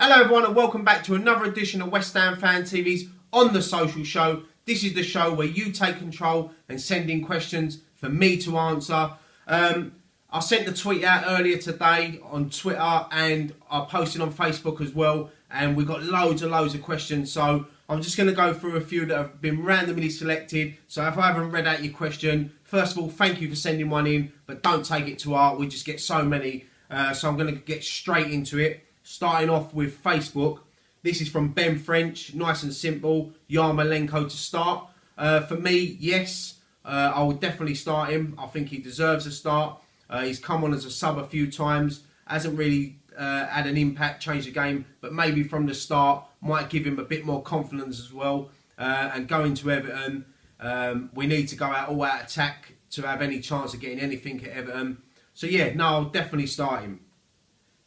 Hello everyone and welcome back to another edition of West Ham Fan TV's On The Social Show. This is the show where you take control and send in questions for me to answer. I sent the tweet out earlier today on Twitter and I posted on Facebook as well, and we got loads of questions, so I'm just going to go through a few that have been randomly selected. So if I haven't read out your question, first of all, thank you for sending one in, but don't take it to heart, we just get so many, so I'm going to get straight into it. Starting off with Facebook, this is from Ben French, nice and simple. Yarmolenko to start. For me, yes, I would definitely start him. I think he deserves a start. He's come on as a sub a few times, hasn't really had an impact, changed the game, but maybe from the start might give him a bit more confidence as well. And going to Everton, we need to go all out attack to have any chance of getting anything at Everton. So yeah, no, I'll definitely start him.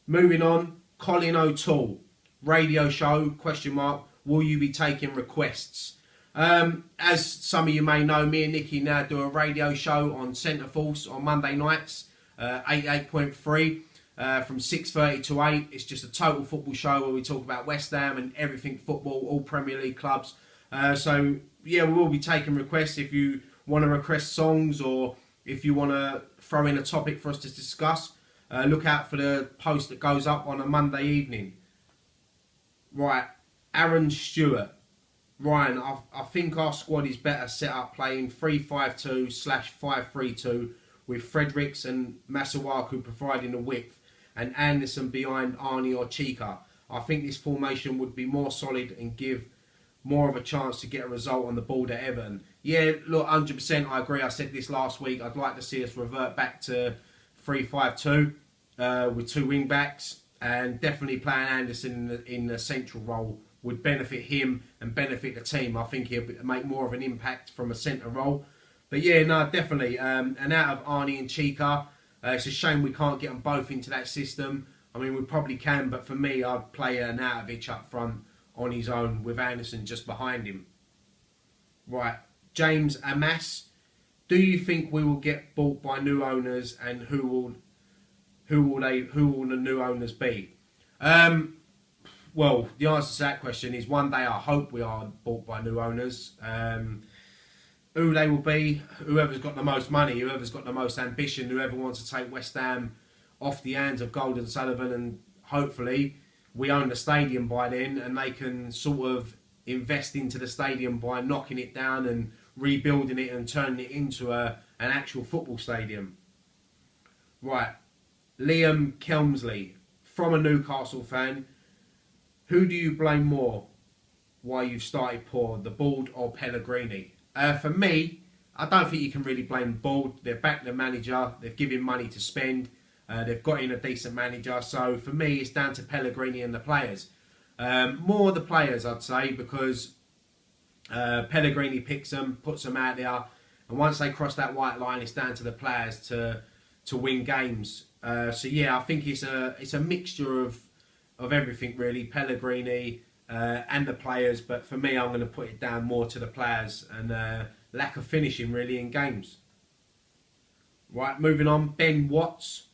Moving on. Colin O'Toole, radio show, question mark, will you be taking requests? As some of you may know, me and Nicky now do a radio show on Centre Force on Monday nights, 88.3, from 6:30 to 8. It's just a total football show where we talk about West Ham and everything football, all Premier League clubs. So yeah, we will be taking requests. If you want to request songs or if you want to throw in a topic for us to discuss, look out for the post that goes up on a Monday evening. Right, Aaron Stewart. Ryan, I think our squad is better set up playing 3-5-2/5-3-2 with Fredericks and Masuaku providing the width and Anderson behind Arnie or Chica. I think this formation would be more solid and give more of a chance to get a result on the board at Everton. Yeah, look, 100% I agree. I said this last week. I'd like to see us revert back to 3-5-2 with two wing backs, and definitely playing Anderson in the central role would benefit him and benefit the team. I think he'll make more of an impact from a centre role. But yeah, no, definitely. And out of Arnie and Chica, it's a shame we can't get them both into that system. I mean, we probably can, but for me, I'd play Arnautovic up front on his own with Anderson just behind him. Right, James Amas. Do you think we will get bought by new owners, and who will the new owners be? Well, the answer to that question is one day I hope we are bought by new owners. Who they will be, whoever's got the most money, whoever's got the most ambition, whoever wants to take West Ham off the hands of Gold and Sullivan, and hopefully we own the stadium by then and they can sort of invest into the stadium by knocking it down and rebuilding it and turning it into an actual football stadium. Right, Liam Kelmsley, from a Newcastle fan, who do you blame more why you've started poor, the board or Pellegrini? For me, I don't think you can really blame the board. They've backed the manager, they've given money to spend, they've got in a decent manager. So for me, it's down to Pellegrini and the players. More the players, I'd say, because Pellegrini picks them, puts them out there, and once they cross that white line, it's down to the players to win games. So yeah, I think it's a mixture of everything really, Pellegrini and the players. But for me, I'm going to put it down more to the players and lack of finishing really in games. Right, moving on. Ben Watts.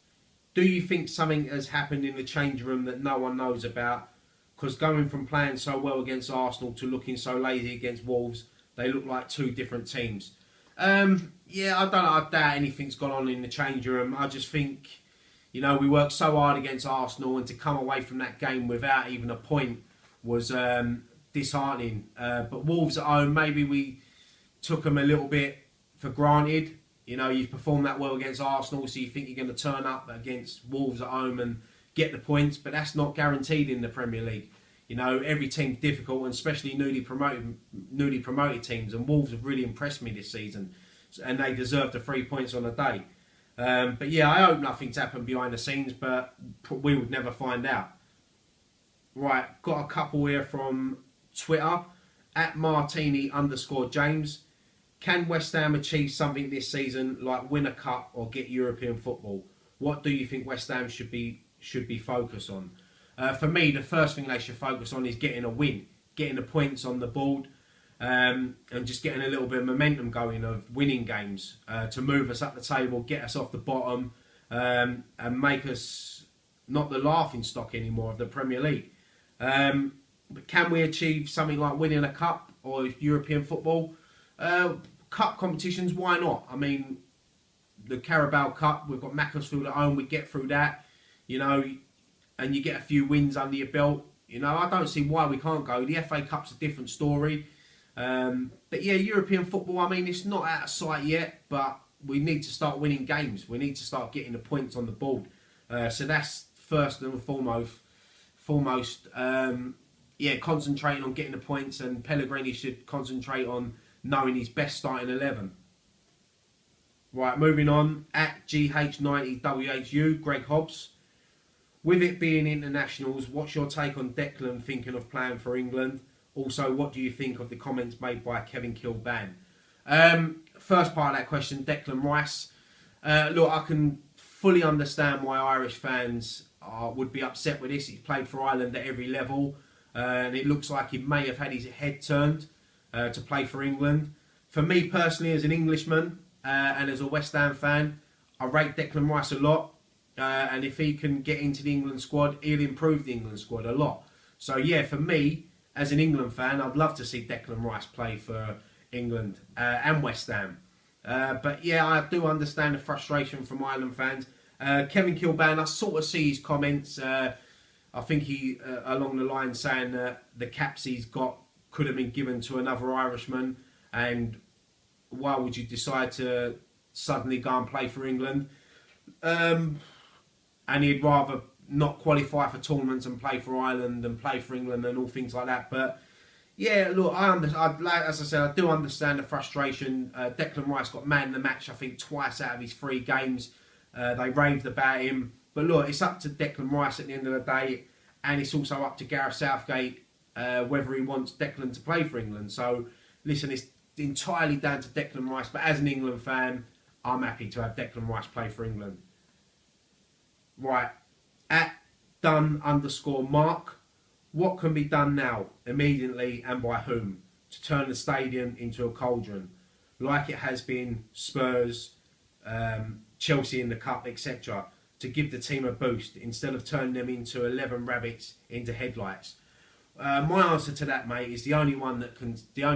Do you think something has happened in the change room that no one knows about? Because going from playing so well against Arsenal to looking so lazy against Wolves, they look like two different teams. Yeah, I doubt anything's gone on in the change room. I just think, you know, we worked so hard against Arsenal, and to come away from that game without even a point was disheartening. But Wolves at home, maybe we took them a little bit for granted. You know, you've performed that well against Arsenal, so you think you're going to turn up against Wolves at home and get the points, but that's not guaranteed in the Premier League. You know, every team's difficult, and especially newly promoted teams, and Wolves have really impressed me this season, and they deserve the 3 points on the day. But yeah, I hope nothing's happened behind the scenes, but we would never find out. Right, got a couple here from Twitter, at Martini_James. Can West Ham achieve something this season, like win a cup or get European football? What do you think West Ham should be focused on? For me, the first thing they should focus on is getting a win, getting the points on the board, and just getting a little bit of momentum going of winning games to move us up the table, get us off the bottom, and make us not the laughing stock anymore of the Premier League. But can we achieve something like winning a cup or European football? Cup competitions, why not? I mean, the Carabao Cup, we've got Macclesfield at home, we get through that, you know, and you get a few wins under your belt. You know, I don't see why we can't go. The FA Cup's a different story. But yeah, European football, I mean, it's not out of sight yet, but we need to start winning games. We need to start getting the points on the board. So that's first and foremost. Yeah, concentrating on getting the points, and Pellegrini should concentrate on knowing his best starting 11. Right, moving on. At GH90WHU, Greg Hobbs. With it being internationals, what's your take on Declan thinking of playing for England? Also, what do you think of the comments made by Kevin Kilbane? First part of that question, Declan Rice. Look, I can fully understand why Irish fans would be upset with this. He's played for Ireland at every level, and it looks like he may have had his head turned to play for England. For me personally, as an Englishman and as a West Ham fan, I rate Declan Rice a lot. And if he can get into the England squad, he'll improve the England squad a lot. So yeah, for me, as an England fan, I'd love to see Declan Rice play for England and West Ham. But yeah, I do understand the frustration from Ireland fans. Kevin Kilbane, I sort of see his comments. I think he, along the line, saying that the caps he's got could have been given to another Irishman. And why would you decide to suddenly go and play for England? And he'd rather not qualify for tournaments and play for Ireland and play for England and all things like that. But yeah, look, as I said, I do understand the frustration. Declan Rice got man of the match, I think, twice out of his 3 games. They raved about him. But look, it's up to Declan Rice at the end of the day, and it's also up to Gareth Southgate whether he wants Declan to play for England. So, listen, it's entirely down to Declan Rice. But as an England fan, I'm happy to have Declan Rice play for England. Right, at Dunn_Mark, what can be done now, immediately, and by whom, to turn the stadium into a cauldron, like it has been Spurs, Chelsea in the Cup, etc., to give the team a boost, instead of turning them into 11 rabbits into headlights? My answer to that, mate, is the only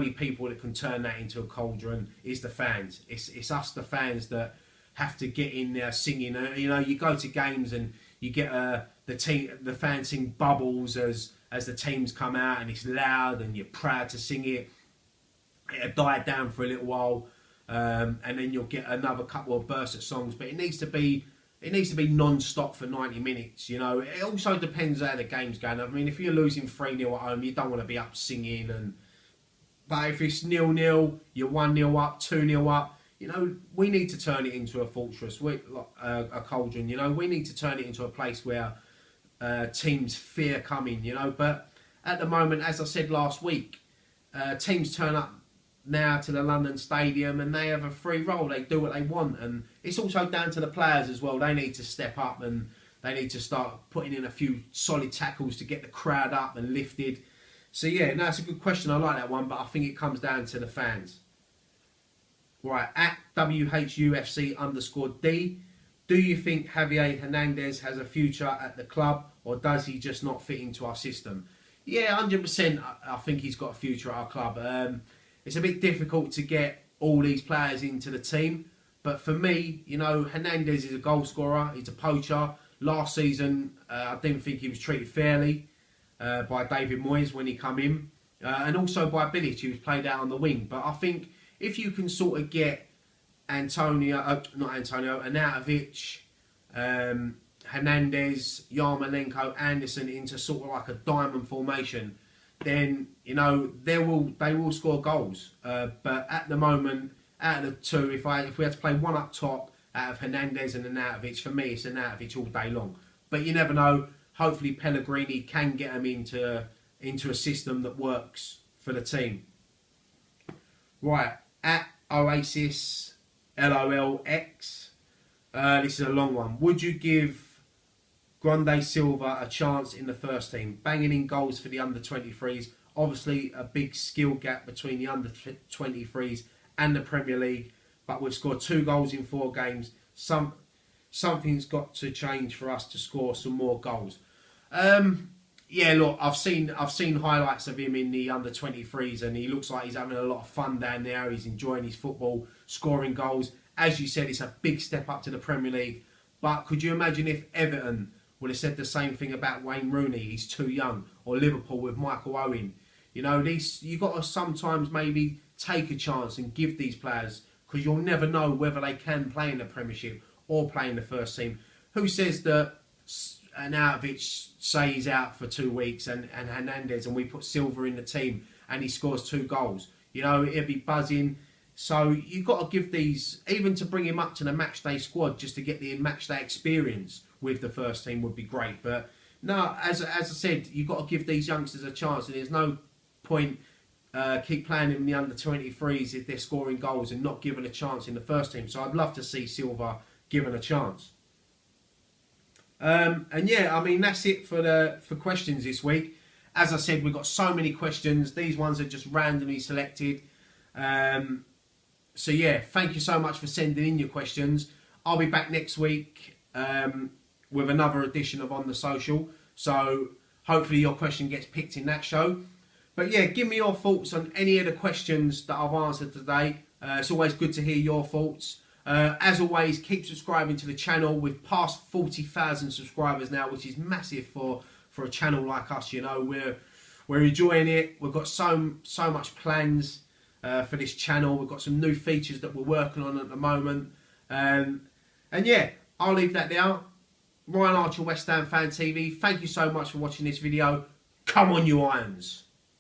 people that can turn that into a cauldron is the fans. It's us, the fans, that have to get in there singing. You know, you go to games and you get the fans sing Bubbles as the teams come out, and it's loud and you're proud to sing it. It'll die down for a little while, and then you'll get another couple of bursts of songs. But it needs to be non-stop for 90 minutes. You know, it also depends how the game's going. I mean, if you're losing 3-0 at home, you don't want to be up singing. But if it's 0-0, you're 1-0 up, 2-0 up. You know, we need to turn it into a fortress, a cauldron. You know, we need to turn it into a place where teams fear coming. You know, but at the moment, as I said last week, teams turn up now to the London Stadium and they have a free roll. They do what they want, and it's also down to the players as well. They need to step up and they need to start putting in a few solid tackles to get the crowd up and lifted. So yeah, no, it's a good question. I like that one, but I think it comes down to the fans. Right, at WHUFC_D, do you think Javier Hernandez has a future at the club, or does he just not fit into our system? Yeah, 100%. I think he's got a future at our club. It's a bit difficult to get all these players into the team, but for me, you know, Hernandez is a goal scorer. He's a poacher. Last season, I didn't think he was treated fairly by David Moyes when he come in, and also by Bilic, who was played out on the wing. But I think if you can sort of get Arnautovic, Hernandez, Yarmolenko, Anderson into sort of like a diamond formation, then, you know, they will score goals. But at the moment, out of the two, if we had to play one up top out of Hernandez and Arnautovic, for me it's Arnautovic all day long. But you never know. Hopefully Pellegrini can get him into a system that works for the team. Right, at Oasis LOLX, this is a long one. Would you give Grande Silva a chance in the first team? Banging in goals for the under-23s. Obviously a big skill gap between the under-23s and the Premier League, but we've scored 2 goals in 4 games. Something's got to change for us to score some more goals. Yeah, look, I've seen highlights of him in the under-23s, and he looks like he's having a lot of fun down there. He's enjoying his football, scoring goals. As you said, it's a big step up to the Premier League. But could you imagine if Everton would have said the same thing about Wayne Rooney? He's too young, or Liverpool with Michael Owen. You know, you got to sometimes maybe take a chance and give these players, because you'll never know whether they can play in the Premiership or play in the first team. Who says that Arnautovic say he's out for 2 weeks and Hernandez, and we put Silva in the team and he scores 2 goals? You know, it'll be buzzing. So you've got to give these, even to bring him up to the matchday squad, just to get the matchday experience with the first team would be great. But no, as I said, you've got to give these youngsters a chance, and there's no point keep playing them in the under-23s if they're scoring goals and not given a chance in the first team. So I'd love to see Silva given a chance. And yeah, I mean, that's it for questions this week. As I said, we've got so many questions. These ones are just randomly selected. So yeah, thank you so much for sending in your questions. I'll be back next week with another edition of On The Social. So hopefully your question gets picked in that show. But yeah, give me your thoughts on any of the questions that I've answered today. It's always good to hear your thoughts. As always, keep subscribing to the channel. We've passed 40,000 subscribers now, which is massive for a channel like us. You know, we're enjoying it. We've got so much plans for this channel. We've got some new features that we're working on at the moment. And yeah, I'll leave that there. Ryan Archer, West Ham Fan TV. Thank you so much for watching this video. Come on, you Irons.